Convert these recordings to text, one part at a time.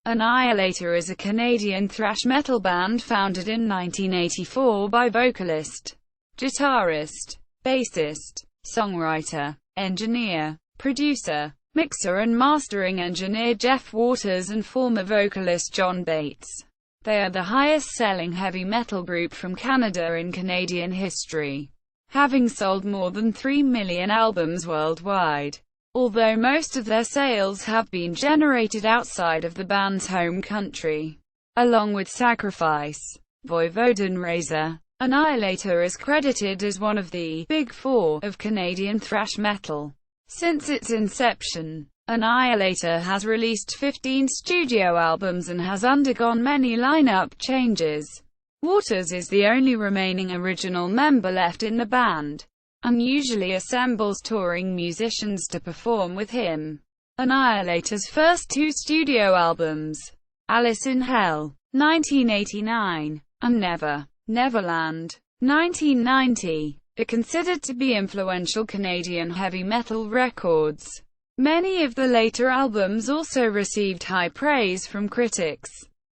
Annihilator is a Canadian thrash metal band founded in 1984 by vocalist, guitarist, bassist, songwriter, engineer, producer, mixer and mastering engineer Jeff Waters and former vocalist John Bates. They are the highest-selling heavy metal group from Canada in Canadian history, having sold more than 3 million albums worldwide. Although most of their sales have been generated outside of the band's home country. Along with Sacrifice, Voivod and Razor, Annihilator is credited as one of the Big Four of Canadian thrash metal. Since its inception, Annihilator has released 15 studio albums and has undergone many lineup changes. Waters is the only remaining original member left in the band, and usually assembles touring musicians to perform with him. Annihilator's first two studio albums, Alice in Hell, 1989, and Neverland, 1990, are considered to be influential Canadian heavy metal records. Many of the later albums also received high praise from critics,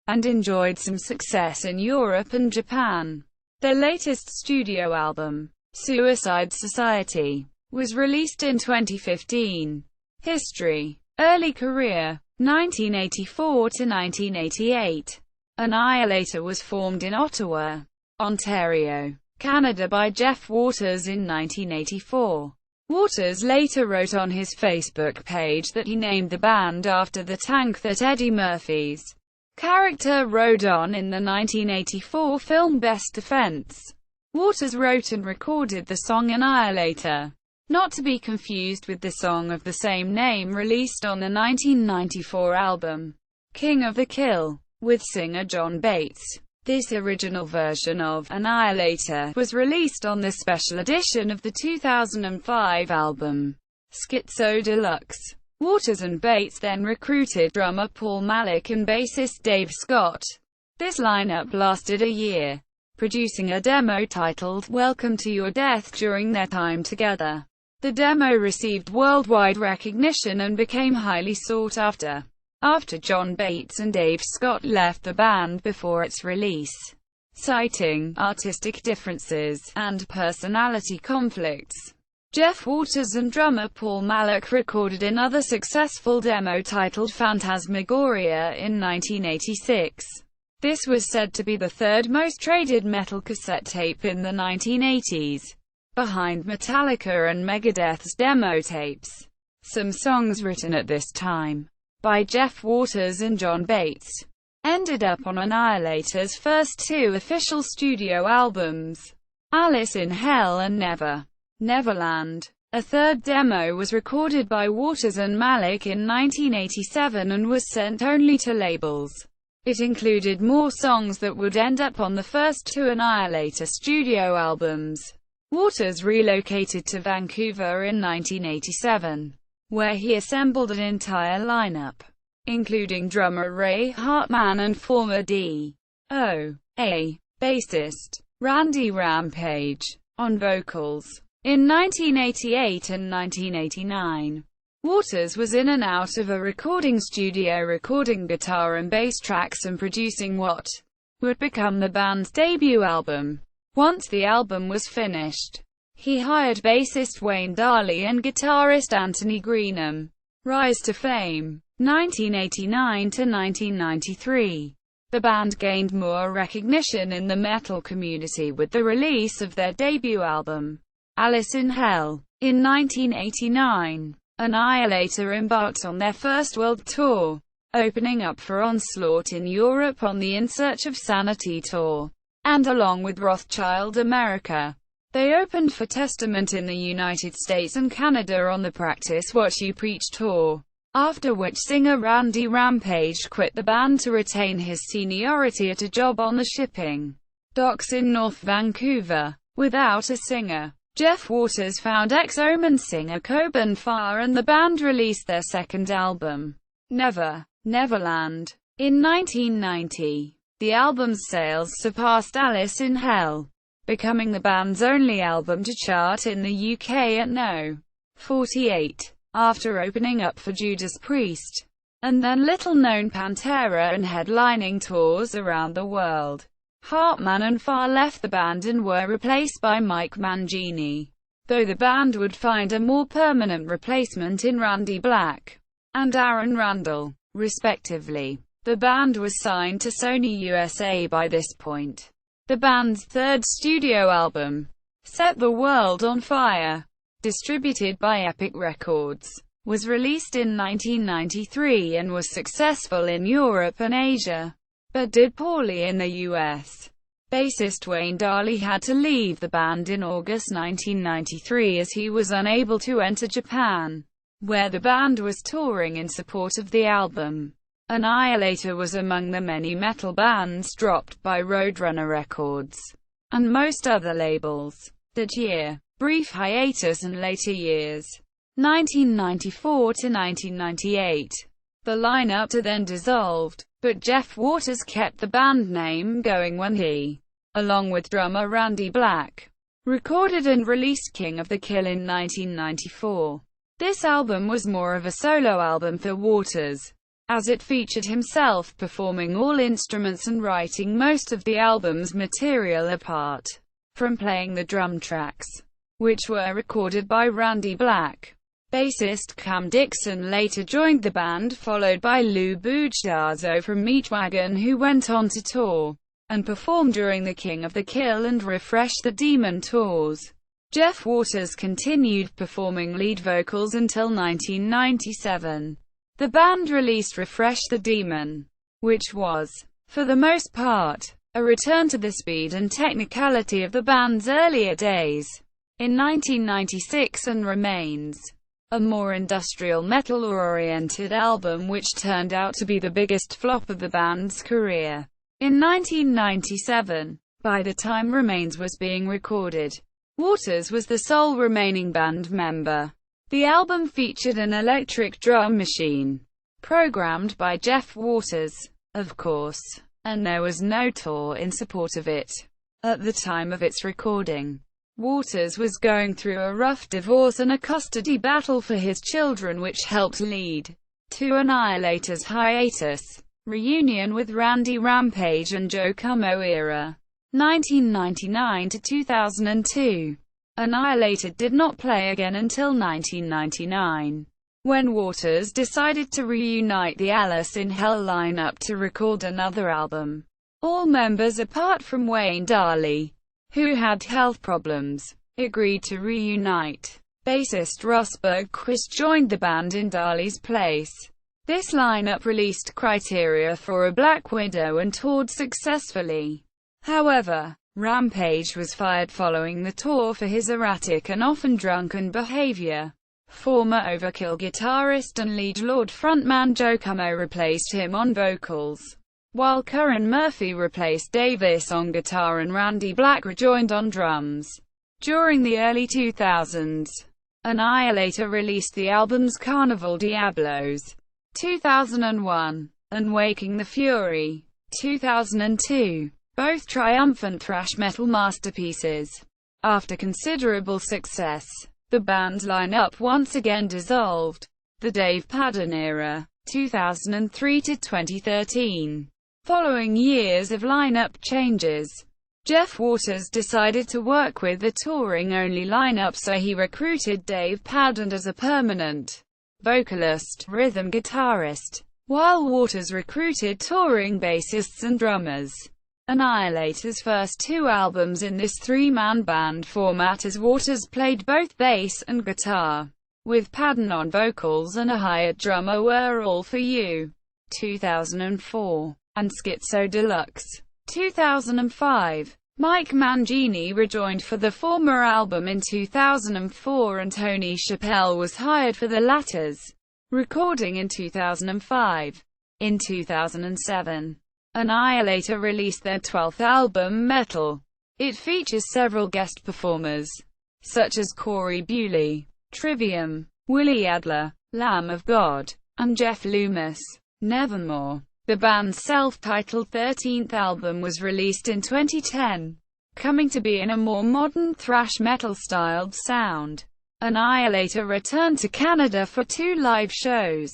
and enjoyed some success in Europe and Japan. Their latest studio album, Suicide Society, was released in 2015. History. Early career, 1984 to 1988. Annihilator was formed in Ottawa, Ontario, Canada by Jeff Waters in 1984. Waters later wrote on his Facebook page that he named the band after the tank that Eddie Murphy's character rode on in the 1984 film Best Defense. Waters wrote and recorded the song Annihilator, not to be confused with the song of the same name released on the 1994 album, King of the Kill, with singer John Bates. This original version of Annihilator was released on the special edition of the 2005 album, Schizo Deluxe. Waters and Bates then recruited drummer Paul Malik and bassist Dave Scott. This lineup lasted a year, producing a demo titled Welcome to Your Death during their time together. The demo received worldwide recognition and became highly sought after John Bates and Dave Scott left the band before its release, citing artistic differences and personality conflicts. Jeff Waters and drummer Paul Malik recorded another successful demo titled Phantasmagoria in 1986. This was said to be the third most traded metal cassette tape in the 1980s, behind Metallica and Megadeth's demo tapes. Some songs written at this time, by Jeff Waters and John Bates, ended up on Annihilator's first two official studio albums, Alice in Hell and Neverland. A third demo was recorded by Waters and Malik in 1987 and was sent only to labels. It included more songs that would end up on the first two Annihilator studio albums. Waters relocated to Vancouver in 1987, where he assembled an entire lineup, including drummer Ray Hartman and former D.O.A. bassist Randy Rampage on vocals. In 1988 and 1989, Waters was in and out of a recording studio recording guitar and bass tracks and producing what would become the band's debut album. Once the album was finished, he hired bassist Wayne Darley and guitarist Anthony Greenham. Rise to fame. 1989 to 1993. The band gained more recognition in the metal community with the release of their debut album, Alice in Hell. In 1989, Annihilator embarked on their first world tour, opening up for Onslaught in Europe on the In Search of Sanity tour, and along with Rothschild America, they opened for Testament in the United States and Canada on the Practice What You Preach tour, after which singer Randy Rampage quit the band to retain his seniority at a job on the shipping docks in North Vancouver. Without a singer, Jeff Waters found ex-Omen singer Coben Farr and the band released their second album, Neverland, in 1990. The album's sales surpassed Alice in Hell, becoming the band's only album to chart in the UK at No. 48, after opening up for Judas Priest. and then little-known Pantera and headlining tours around the world. Hartman and Farr left the band and were replaced by Mike Mangini, though the band would find a more permanent replacement in Randy Black and Aaron Randall, respectively. The band was signed to Sony USA by this point. The band's third studio album, Set the World on Fire, distributed by Epic Records, was released in 1993 and was successful in Europe and Asia, but did poorly in the US. Bassist Wayne Darley had to leave the band in August 1993 as he was unable to enter Japan, where the band was touring in support of the album. Annihilator was among the many metal bands dropped by Roadrunner Records and most other labels that year. Brief hiatus and later years, 1994 to 1998. The lineup then dissolved, but Jeff Waters kept the band name going when he, along with drummer Randy Black, recorded and released King of the Kill in 1994. This album was more of a solo album for Waters, as it featured himself performing all instruments and writing most of the album's material apart from playing the drum tracks, which were recorded by Randy Black. Bassist Cam Dixon later joined the band, followed by Lou Bugiazzo from Meatwagon, who went on to tour and perform during the King of the Kill and Refresh the Demon tours. Jeff Waters continued performing lead vocals until 1997. The band released Refresh the Demon, which was, for the most part, a return to the speed and technicality of the band's earlier days, in 1996, and remains a more industrial metal-oriented album which turned out to be the biggest flop of the band's career. In 1997, by the time Remains was being recorded, Waters was the sole remaining band member. The album featured an electric drum machine, programmed by Jeff Waters, of course, and there was no tour in support of it. At the time of its recording, Waters was going through a rough divorce and a custody battle for his children, which helped lead to Annihilator's hiatus, reunion with Randy Rampage and Joe Comeau era, 1999 to 2002. Annihilator did not play again until 1999, when Waters decided to reunite the Alice in Hell lineup to record another album. All members apart from Wayne Darley, who had health problems, agreed to reunite. Bassist Russ Bergquist joined the band in Darley's place. This lineup released Criteria for a Black Widow and toured successfully. However, Rampage was fired following the tour for his erratic and often drunken behavior. Former Overkill guitarist and Lead Lord frontman Joe Comeau replaced him on vocals, while Curran Murphy replaced Davis on guitar and Randy Black rejoined on drums. During the early 2000s, Annihilator released the albums Carnival Diablos, 2001, and Waking the Fury, 2002. Both triumphant thrash metal masterpieces. After considerable success, the band's lineup once again dissolved. The Dave Padden era, 2003 to 2013. Following years of lineup changes, Jeff Waters decided to work with a touring-only lineup, so he recruited Dave Padden as a permanent vocalist, rhythm guitarist, while Waters recruited touring bassists and drummers. Annihilator's first two albums in this three-man band format, as Waters played both bass and guitar, with Padden on vocals and a hired drummer, were All For You, 2004, and Schizo Deluxe, 2005. Mike Mangini rejoined for the former album in 2004, and Tony Chappelle was hired for the latter's recording in 2005. In 2007, Annihilator released their 12th album, Metal. It features several guest performers, such as Corey Bewley, Trivium, Willie Adler, Lamb of God, and Jeff Loomis. Nevermore, the band's self-titled 13th album, was released in 2010, coming to be in a more modern thrash metal-styled sound. Annihilator returned to Canada for 2 live shows,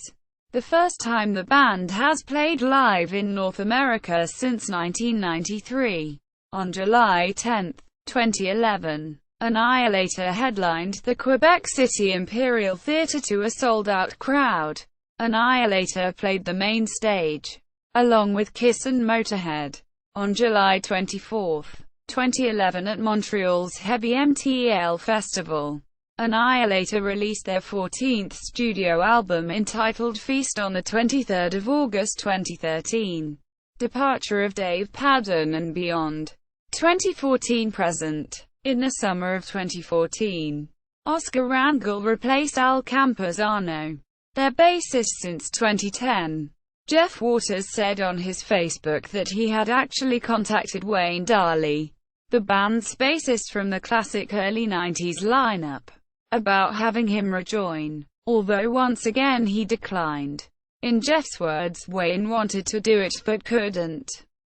the first time the band has played live in North America since 1993. On July 10, 2011, Annihilator headlined the Quebec City Imperial Theatre to a sold-out crowd. Annihilator played the main stage, along with Kiss and Motorhead. On July 24, 2011 at Montreal's Heavy MTL Festival, Annihilator released their 14th studio album entitled Feast on the 23rd of August 2013. Departure of Dave Padden and Beyond. 2014–present. In the summer of 2014, Oscar Rangel replaced Al Campuzano, their bassist since 2010. Jeff Waters said on his Facebook that he had actually contacted Wayne Darley, the band's bassist from the classic early 90s lineup, about having him rejoin, although once again he declined. In Jeff's words, Wayne wanted to do it but couldn't.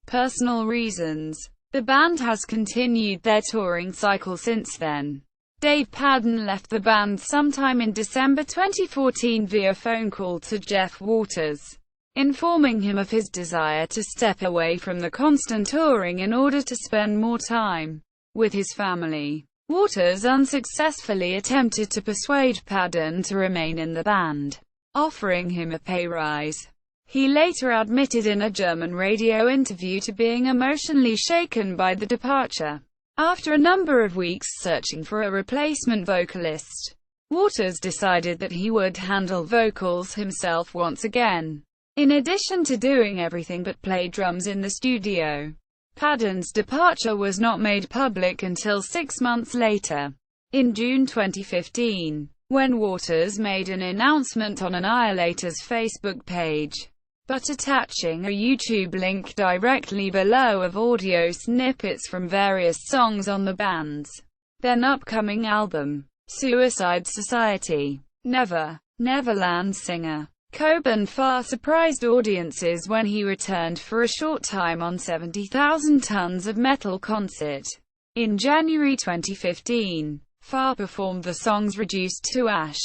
Personal reasons. The band has continued their touring cycle since then. Dave Padden left the band sometime in December 2014 via phone call to Jeff Waters, informing him of his desire to step away from the constant touring in order to spend more time with his family. Waters unsuccessfully attempted to persuade Padden to remain in the band, offering him a pay rise. He later admitted in a German radio interview to being emotionally shaken by the departure. After a number of weeks searching for a replacement vocalist, Waters decided that he would handle vocals himself once again. In addition to doing everything but play drums in the studio, Padden's departure was not made public until 6 months later, in June 2015, when Waters made an announcement on Annihilator's Facebook page, but attaching a YouTube link directly below of audio snippets from various songs on the band's then upcoming album, Suicide Society. Neverland singer Coben Farr surprised audiences when he returned for a short time on 70,000 Tons of Metal concert. In January 2015, Farr performed the songs Reduced to Ash,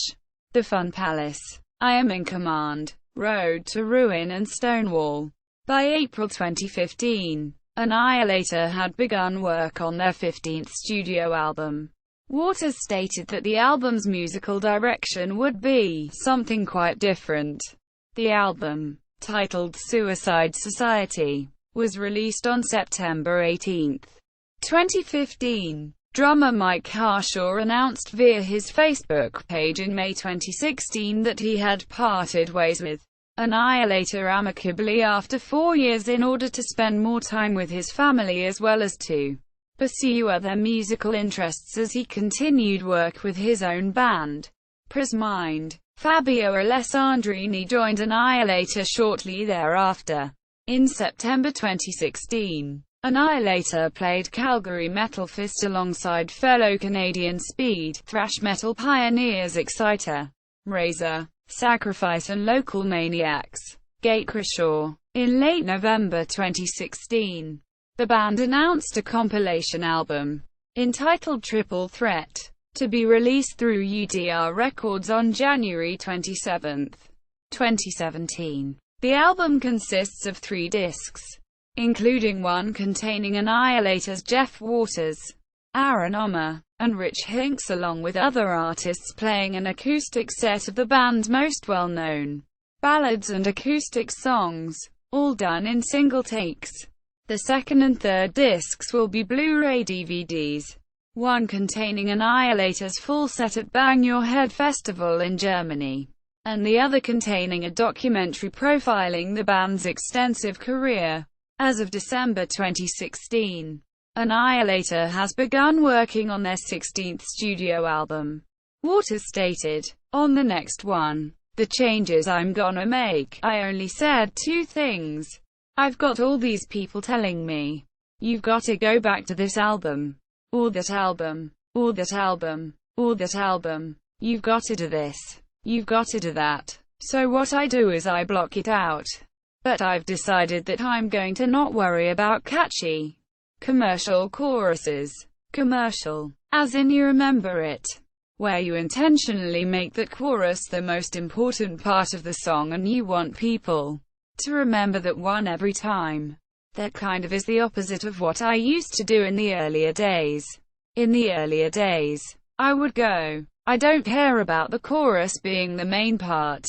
The Fun Palace, I Am in Command, Road to Ruin and Stonewall. By April 2015, Annihilator had begun work on their 15th studio album. Waters stated that the album's musical direction would be something quite different. The album, titled Suicide Society, was released on September 18, 2015. Drummer Mike Harshaw announced via his Facebook page in May 2016 that he had parted ways with Annihilator amicably after 4 years in order to spend more time with his family as well as to pursue other musical interests as he continued work with his own band, Prismind. Fabio Alessandrini joined Annihilator shortly thereafter. In September 2016, Annihilator played Calgary Metal Fest alongside fellow Canadian speed thrash metal pioneers Exciter, Razor, Sacrifice and local Maniacs, Gatecrashaw. In late November 2016, the band announced a compilation album, entitled Triple Threat, to be released through UDR Records on January 27, 2017. The album consists of 3 discs, including one containing Annihilator's Jeff Waters, Aaron Omer, and Rich Hinks along with other artists playing an acoustic set of the band's most well-known ballads and acoustic songs, all done in single takes. The second and third discs will be Blu-ray DVDs, one containing Annihilator's full set at Bang Your Head Festival in Germany, and the other containing a documentary profiling the band's extensive career. As of December 2016, Annihilator has begun working on their 16th studio album. Waters stated, "On the next one, the changes I'm gonna make, I only said 2 things. I've got all these people telling me, you've got to go back to this album, or that album, or that album, or that album. You've got to do this, you've got to do that. So what I do is I block it out. But I've decided that I'm going to not worry about catchy, commercial choruses. Commercial, as in you remember it. where you intentionally make the chorus the most important part of the song and you want people to remember that one every time. That kind of is the opposite of what I used to do in the earlier days. In the earlier days, I would go, I don't care about the chorus being the main part.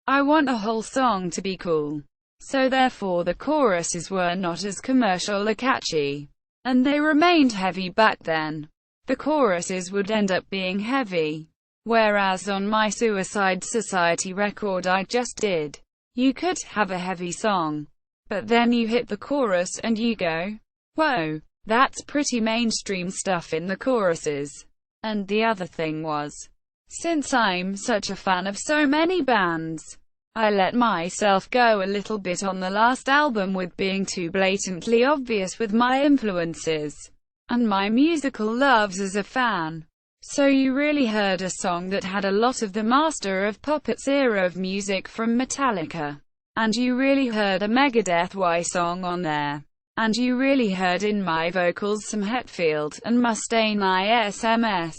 I want the whole song to be cool. So therefore the choruses were not as commercial or catchy. And they remained heavy back then. The choruses would end up being heavy. Whereas on my Suicide Society record I just did, you could have a heavy song, but then you hit the chorus and you go, whoa, that's pretty mainstream stuff in the choruses. And the other thing was, since I'm such a fan of so many bands, I let myself go a little bit on the last album with being too blatantly obvious with my influences and my musical loves as a fan. So you really heard a song that had a lot of the Master of Puppets era of music from Metallica. And you really heard a Megadeth Y song on there. And you really heard in my vocals some Hetfield and Mustaine ISMS.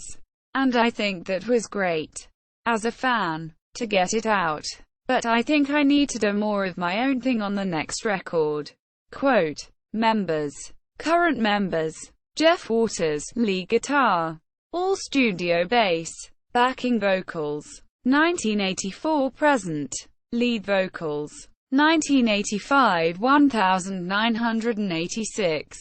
And I think that was great, as a fan, to get it out. But I think I need to do more of my own thing on the next record. Quote, members. Current members. Jeff Waters, lead guitar. All studio bass. Backing vocals. 1984 present. Lead vocals. 1985 1986.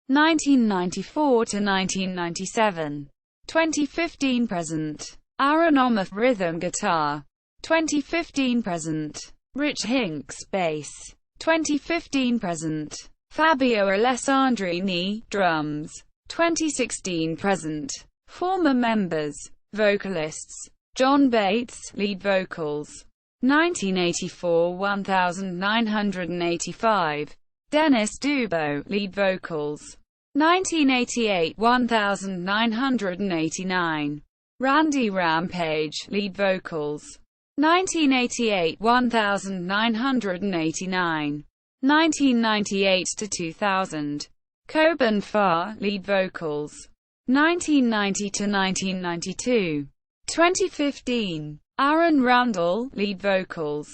1994 to 1997. 2015 present. Aaron Omoth rhythm guitar. 2015 present. Rich Hinks bass. 2015 present. Fabio Alessandrini drums. 2016 present. Former members. Vocalists. John Bates lead vocals. 1984 1985. Dennis Dubo lead vocals. 1988 1989. Randy Rampage lead vocals. 1988 1989. 1998 to 2000. Coben Farr lead vocals. 1990 to 1992. 2015. Aaron Randall lead vocals.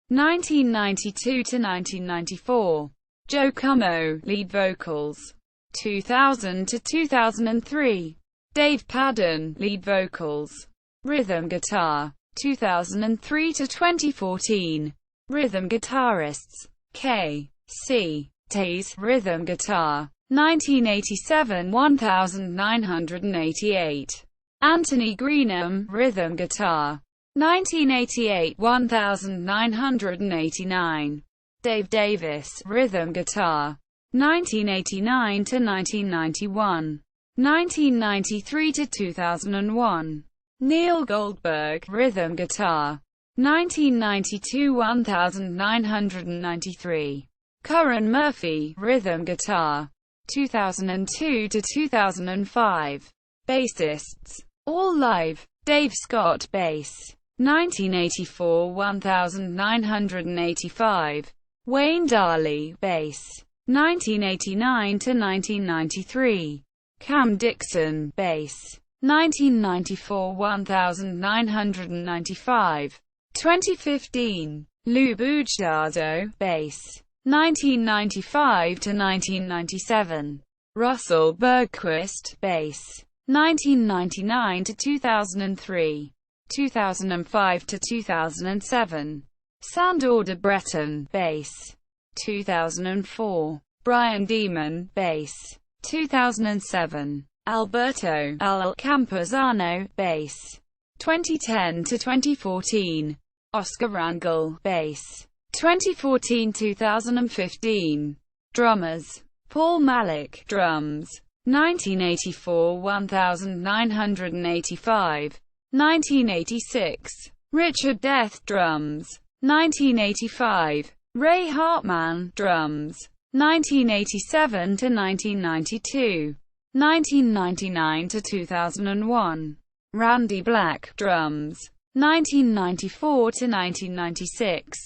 1992 to 1994. Joe Como lead vocals. 2000 to 2003. Dave Padden lead vocals. Rhythm guitar. 2003 to 2014. Rhythm guitarists. K.C. Tays rhythm guitar. 1987 1988. Anthony Greenham rhythm guitar. 1988 1989. Dave Davis rhythm guitar. 1989 to 1991. 1993 to 2001. Neil Goldberg rhythm guitar. 1992 1993. Curran Murphy rhythm guitar. 2002 to 2005. Bassists. All live. Dave Scott bass. 1984 1985. Wayne Darley bass. 1989 to 1993. Cam Dixon bass. 1994 1995. 2015. Lou Bugiardo bass. 1995 to 1997. Russell Bergquist bass. 1999 to 2003. 2005 to 2007. Sandor de Breton bass. 2004. Brian Deeman bass. 2007. Alberto Al Campuzano bass. 2010 to 2014. Oscar Rangel bass. 2014-2015. Drummers. Paul Malik drums. 1984 1985. 1986. Richard Death drums. 1985. Ray Hartman drums. 1987 to 1992. 1999 to 2001. Randy Black drums. 1994 to 1996.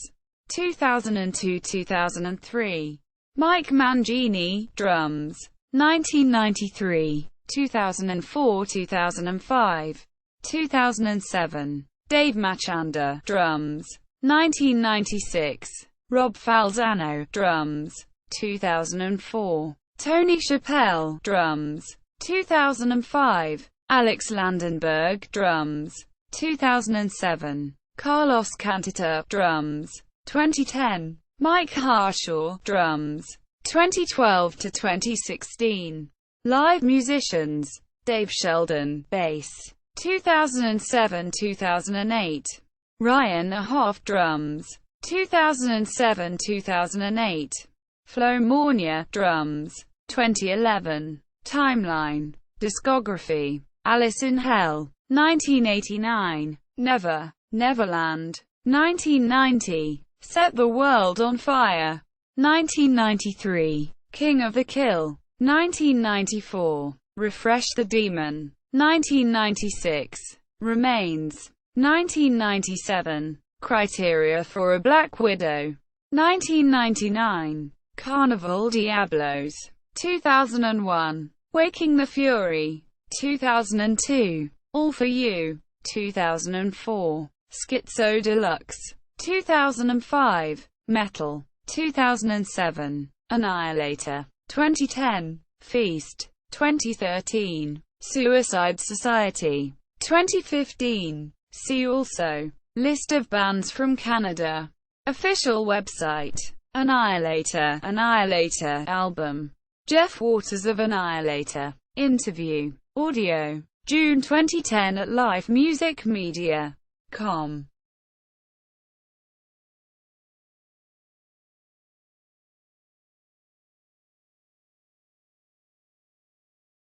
2002-2003. Mike Mangini drums. 1993. 2004-2005. 2007. Dave Machanda, drums. 1996. Rob Falzano, drums. 2004. Tony Chappelle, drums. 2005. Alex Landenberg, drums. 2007. Carlos Cantata, drums. 2010. Mike Harshaw, drums. 2012 to 2016. Live musicians. Dave Sheldon, bass. 2007-2008. Ryan Ahoff, drums. 2007-2008. Flo Mornia, drums. 2011. Timeline. Discography. Alice in Hell. 1989. Neverland. 1990. Set the World on Fire. 1993. King of the Kill. 1994. Refresh the Demon. 1996. Remains. 1997. Criteria for a Black Widow. 1999. Carnival Diablos. 2001. Waking the Fury. 2002. All for You. 2004. Schizo Deluxe. 2005. Metal. 2007. Annihilator. 2010. Feast. 2013. Suicide Society. 2015. See also. List of bands from Canada. Official website. Annihilator album. Jeff Waters of Annihilator. Interview. Audio. June 2010 at lifemusicmedia.com.